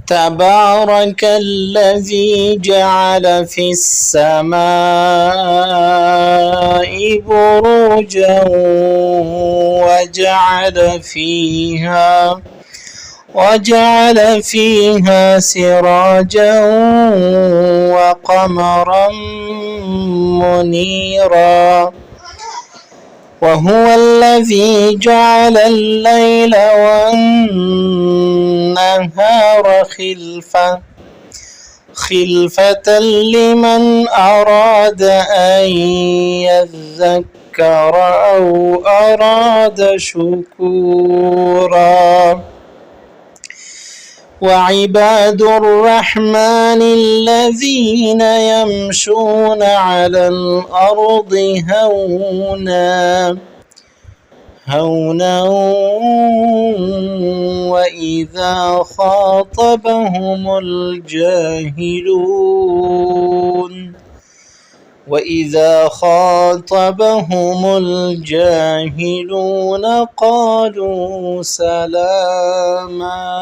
تبارك الذي جعل في السماء بروجا وجعل فيها سراجا وقمرا منيرا وهو الذي جعل الليل والنهار خلفة لمن أراد أن يذكر أو أراد شكورا وعباد الرحمن الذين يمشون على الأرض هونا وإذا خاطبهم الجاهلون قالوا سلاما.